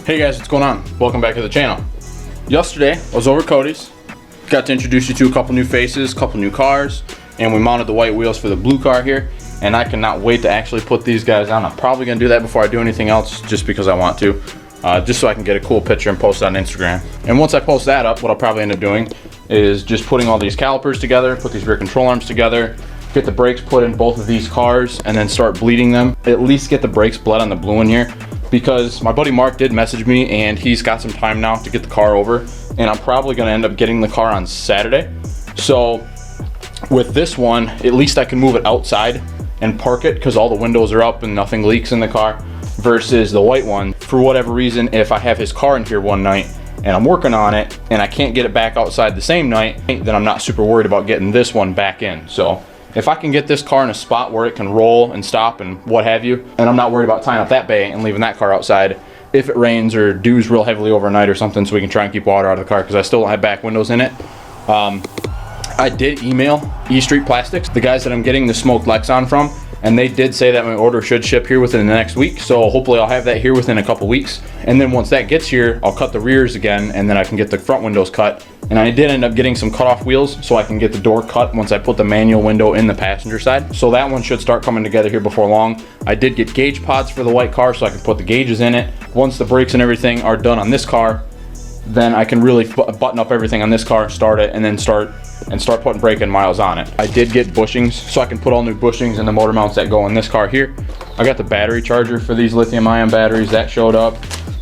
Hey guys, what's going on? Welcome back to the channel. Yesterday, I was over at Cody's. Got to introduce you to a couple new faces, a couple new cars, and we mounted the white wheels for the blue car here. And I cannot wait to actually put these guys on. I'm probably gonna do that before I do anything else, just because I want to. Just so I can get a cool picture and post it on Instagram. And once I post that up, what I'll probably end up doing is just putting all these calipers together, put these rear control arms together, get the brakes put in both of these cars, and then start bleeding them. At least get the brakes bled on the blue one here, because my buddy Mark did message me and he's got some time now to get the car over, and I'm probably gonna end up getting the car on Saturday. So with this one, at least I can move it outside and park it because all the windows are up and nothing leaks in the car, versus the white one. For whatever reason, if I have his car in here one night and I'm working on it and I can't get it back outside the same night, then I'm not super worried about getting this one back in. So if I can get this car in a spot where it can roll and stop and what have you, and I'm not worried about tying up that bay and leaving that car outside if it rains or dews real heavily overnight or something, so we can try and keep water out of the car, because I still don't have back windows in it. I did email E Street Plastics, the guys that I'm getting the smoked Lexon from, and they did say that my order should ship here within the next week. So hopefully I'll have that here within a couple weeks. And then once that gets here, I'll cut the rears again, and then I can get the front windows cut. And I did end up getting some cutoff wheels so I can get the door cut once I put the manual window in the passenger side. So that one should start coming together here before long. I did get gauge pods for the white car so I can put the gauges in it. Once the brakes and everything are done on this car, then I can really button up everything on this car, start it, and then start putting braking miles on it. I did get bushings, so I can put all new bushings in the motor mounts that go in this car here. I got the battery charger for these lithium-ion batteries, that showed up.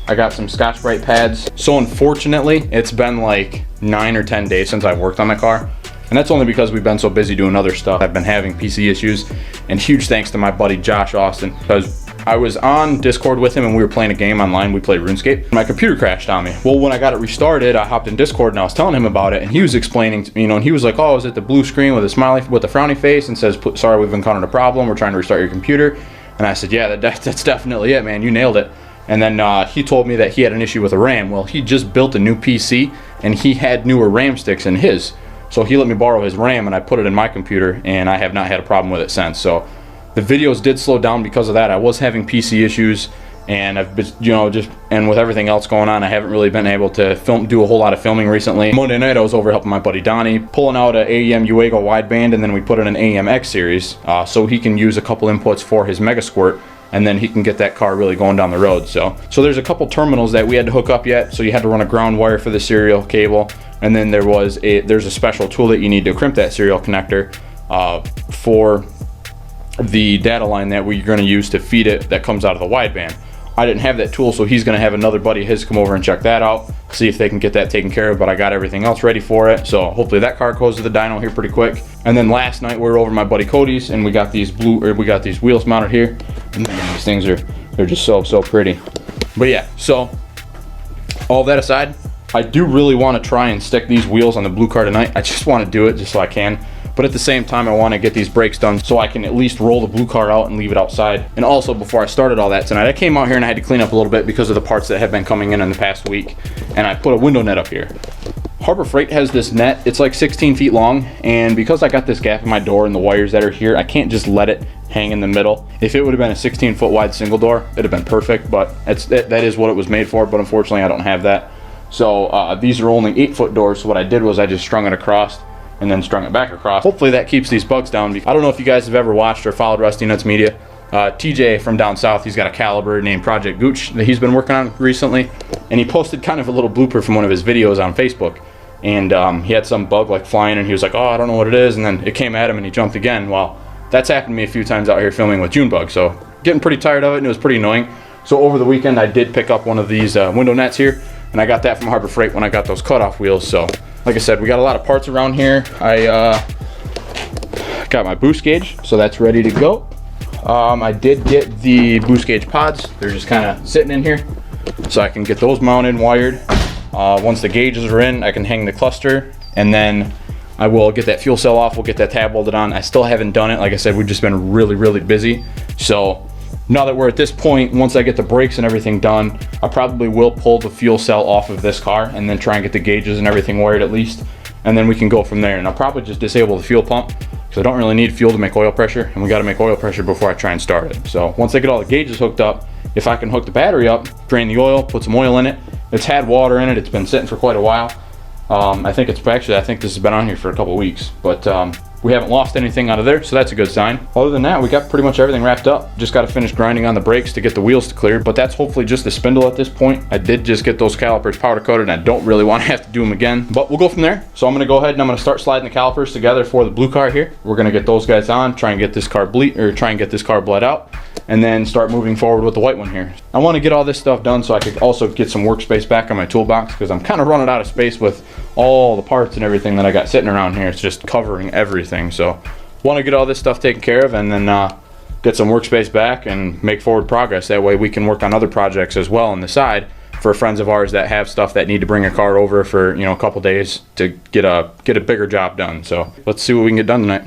I got some Scotch-Brite pads. So unfortunately, it's been like 9 or 10 days since I've worked on the car. And that's only because we've been so busy doing other stuff. I've been having PC issues, and huge thanks to my buddy Josh Austin, because I was on Discord with him and we were playing a game online. We played RuneScape. My computer crashed on me. Well, when I got it restarted, I hopped in Discord and I was telling him about it, and he was explaining to me, and he was like, "Oh, is it the blue screen with a smiley, with a frowny face and says, sorry, we've encountered a problem. We're trying to restart your computer." And I said, "Yeah, that's definitely it, man. You nailed it." And then he told me that he had an issue with a RAM. Well, he just built a new PC and he had newer RAM sticks in his. So he let me borrow his RAM and I put it in my computer, and I have not had a problem with it since. So the videos did slow down because of that. I was having PC issues, and I've been, and with everything else going on, I haven't really been able to do a whole lot of filming recently. Monday night I was over helping my buddy Donnie, pulling out an AEM Uego wideband, and then we put in an AEM X series, so he can use a couple inputs for his Mega Squirt, and then he can get that car really going down the road. So there's a couple terminals that we had to hook up yet, so you had to run a ground wire for the serial cable, and then there's a special tool that you need to crimp that serial connector for the data line that we're going to use to feed it, that comes out of the wideband. I didn't have that tool, so he's going to have another buddy of his come over and check that out, see if they can get that taken care of, but I got everything else ready for it, so hopefully that car goes to the dyno here pretty quick. And then last night we were over my buddy Cody's, and we got these wheels mounted here, and these things they're just so pretty. But yeah, so all that aside, I do really want to try and stick these wheels on the blue car tonight. I just want to do it just so I can. But at the same time, I want to get these brakes done so I can at least roll the blue car out and leave it outside. And also, before I started all that tonight, I came out here and I had to clean up a little bit because of the parts that have been coming in the past week. And I put a window net up here. Harbor Freight has this net. It's like 16 feet long. And because I got this gap in my door and the wires that are here, I can't just let it hang in the middle. If it would have been a 16-foot wide single door, it'd have been perfect. But that is what it was made for. But unfortunately, I don't have that. So these are only 8-foot doors. So what I did was I just strung it across and then strung it back across. Hopefully that keeps these bugs down. I don't know if you guys have ever watched or followed Rusty Nuts Media. TJ from down south, he's got a caliber named Project Gooch that he's been working on recently, and he posted kind of a little blooper from one of his videos on Facebook. And he had some bug like flying, and he was like, "Oh, I don't know what it is," and then it came at him and he jumped again. Well, that's happened to me a few times out here filming with Junebug, so getting pretty tired of it, and it was pretty annoying. So over the weekend I did pick up one of these window nets here, and I got that from Harbor Freight when I got those cutoff wheels. So like I said, we got a lot of parts around here. I got my boost gauge, so that's ready to go. I did get the boost gauge pods. They're just kind of sitting in here, so I can get those mounted and wired. Once the gauges are in, I can hang the cluster, and then I will get that fuel cell off. We'll get that tab welded on. I still haven't done it. Like I said, we've just been really busy. So now that we're at this point, once I get the brakes and everything done, I probably will pull the fuel cell off of this car and then try and get the gauges and everything wired at least, and then we can go from there. And I'll probably just disable the fuel pump because I don't really need fuel to make oil pressure, and we got to make oil pressure before I try and start it. So once I get all the gauges hooked up if I can hook the battery up, drain the oil, put some oil in it. It's had water in it. It's been sitting for quite a while. I think this has been on here for a couple weeks, but we haven't lost anything out of there, so that's a good sign. Other than that, we got pretty much everything wrapped up. Just got to finish grinding on the brakes to get the wheels to clear, but that's hopefully just the spindle at this point. I did just get those calipers powder coated, and I don't really want to have to do them again, but we'll go from there. So I'm going to go ahead and I'm going to start sliding the calipers together for the blue car here. We're going to get those guys on, try and get this car bled out, and then start moving forward with the white one here. I want to get all this stuff done so I could also get some workspace back on my toolbox, because I'm kind of running out of space with all the parts and everything that I got sitting around here. It's just covering everything. So want to get all this stuff taken care of, and then get some workspace back and make forward progress. That way we can work on other projects as well on the side for friends of ours that have stuff that need to bring a car over for, you know, a couple days to get a bigger job done. So let's see what we can get done tonight.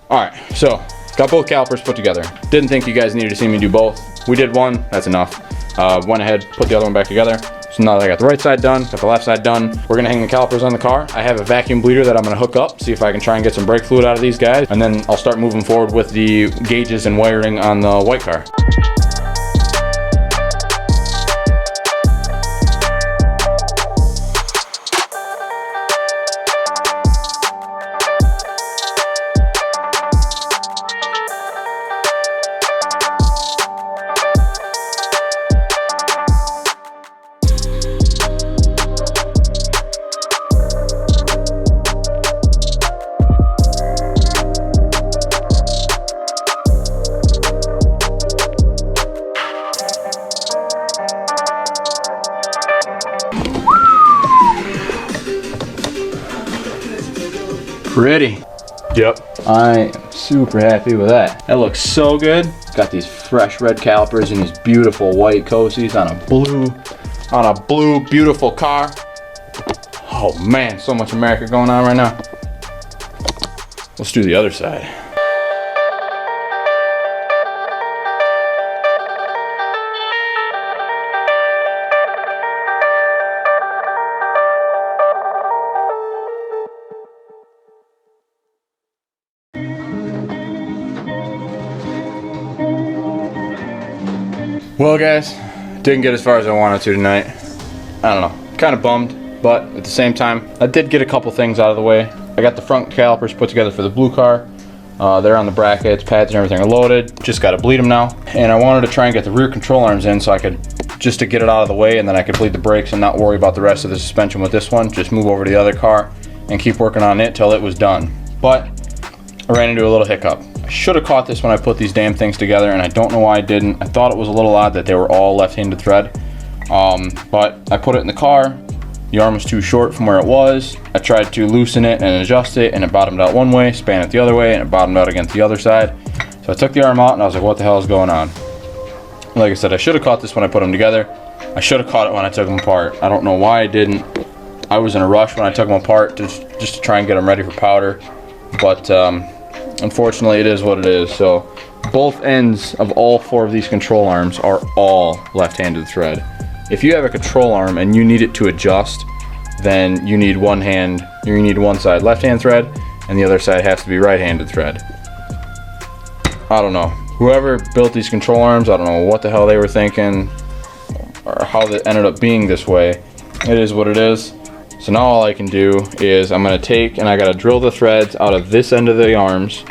Alright, so got both calipers put together. Didn't think you guys needed to see me do both. We did one, that's enough. Went ahead, put the other one back together. So now that I got the right side done, got the left side done, we're gonna hang the calipers on the car. I have a vacuum bleeder that I'm gonna hook up, see if I can try and get some brake fluid out of these guys, and then I'll start moving forward with the gauges and wiring on the white car. Pretty. Yep. I am super happy with that. That looks so good. Got these fresh red calipers and these beautiful white cozies on a blue, beautiful car. Oh man, so much America going on right now. Let's do the other side. Well guys, didn't get as far as I wanted to tonight. I don't know, kind of bummed, but at the same time, I did get a couple things out of the way. I got the front calipers put together for the blue car. They're on the brackets, pads and everything are loaded. Just got to bleed them now. And I wanted to try and get the rear control arms in so I could, just to get it out of the way, and then I could bleed the brakes and not worry about the rest of the suspension with this one. Just move over to the other car and keep working on it till it was done. But I ran into a little hiccup. I should have caught this when I put these damn things together, and I don't know why I didn't. I thought it was a little odd that they were all left-handed thread. But I put it in the car. The arm was too short from where it was. I tried to loosen it and adjust it, and it bottomed out one way, span it the other way, and it bottomed out against the other side. So I took the arm out, and I was like, what the hell is going on? Like I said, I should have caught this when I put them together. I should have caught it when I took them apart. I don't know why I didn't. I was in a rush when I took them apart just to try and get them ready for powder. But unfortunately, it is what it is. So both ends of all four of these control arms are all left-handed thread. If you have a control arm and you need it to adjust, then you need one side left-hand thread, and the other side has to be right-handed thread. I don't know. Whoever built these control arms, I don't know what the hell they were thinking. or how that ended up being this way. It is what it is. So now all I can do is I'm gonna take and I gotta drill the threads out of this end of the arms,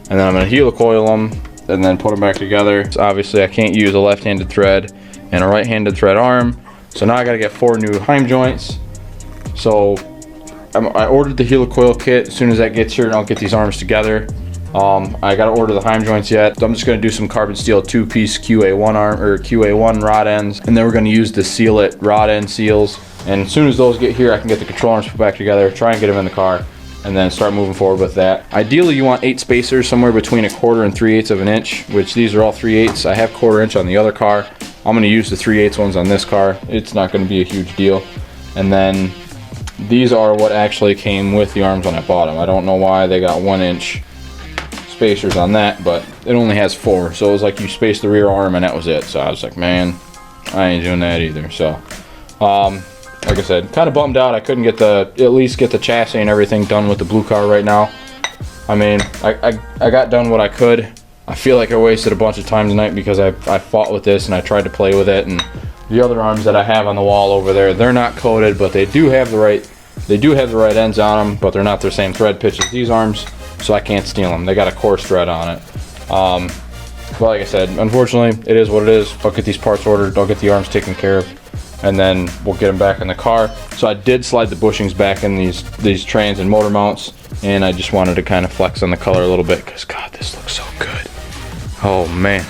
and then I'm gonna helicoil them and then put them back together. So obviously I can't use a left-handed thread and a right-handed thread arm. So now I gotta get 4 new heim joints. So I ordered the helicoil kit. As soon as that gets here, I'll get these arms together. I gotta order the heim joints yet. So I'm just gonna do some carbon steel 2-piece QA1 arm or QA1 rod ends, and then we're gonna use the Seal It rod end seals. And as soon as those get here, I can get the control arms put back together, try and get them in the car, and then start moving forward with that. Ideally, you want 8 spacers somewhere between 1/4 and 3/8 of an inch, which these are all 3/8. I have 1/4 inch on the other car. I'm gonna use the 3/8 ones on this car. It's not gonna be a huge deal. And then these are what actually came with the arms when I bought them. I don't know why they got 1-inch spacers on that, but it only has 4. So it was like you spaced the rear arm and that was it. So I was like, man, I ain't doing that either. So, like I said, kind of bummed out I couldn't get at least get the chassis and everything done with the blue car right now. I mean, I got done what I could. I feel like I wasted a bunch of time tonight because I fought with this and I tried to play with it, and the other arms that I have on the wall over there, they're not coated, but they do have the right ends on them, but they're not the same thread pitch as these arms, so I can't steal them. They got a coarse thread on it. But like I said, unfortunately, it is what it is. I'll get these parts ordered, I'll get the arms taken care of, and then we'll get them back in the car. So I did slide the bushings back in these trans and motor mounts, and I just wanted to kind of flex on the color a little bit because God, this looks so good. Oh man,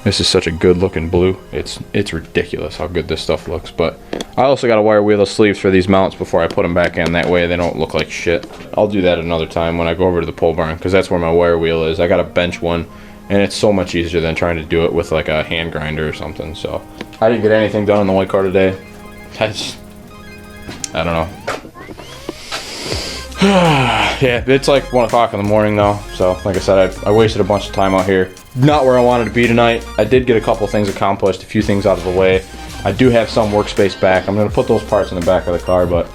this is such a good looking blue. It's ridiculous how good this stuff looks. But I also got to wire wheel the sleeves for these mounts before I put them back in. That way they don't look like shit. I'll do that another time when I go over to the pole barn, because that's where my wire wheel is. I got a bench one, and it's so much easier than trying to do it with like a hand grinder or something. So I didn't get anything done on the white car today. I don't know. Yeah, it's like 1 o'clock in the morning though. So like I said, I wasted a bunch of time out here. Not where I wanted to be tonight. I did get a couple things accomplished, a few things out of the way. I do have some workspace back. I'm gonna put those parts in the back of the car, but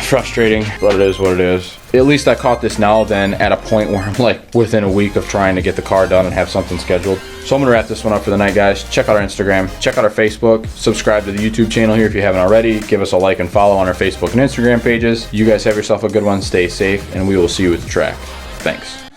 frustrating, but it is what it is. At least I caught this now then at a point where I'm like within a week of trying to get the car done and have something scheduled. So I'm gonna wrap this one up for the night, guys. Check out our Instagram, check out our Facebook, subscribe to the YouTube channel here if you haven't already. Give us a like and follow on our Facebook and Instagram pages. You guys have yourself a good one, stay safe, and we will see you at the track. Thanks.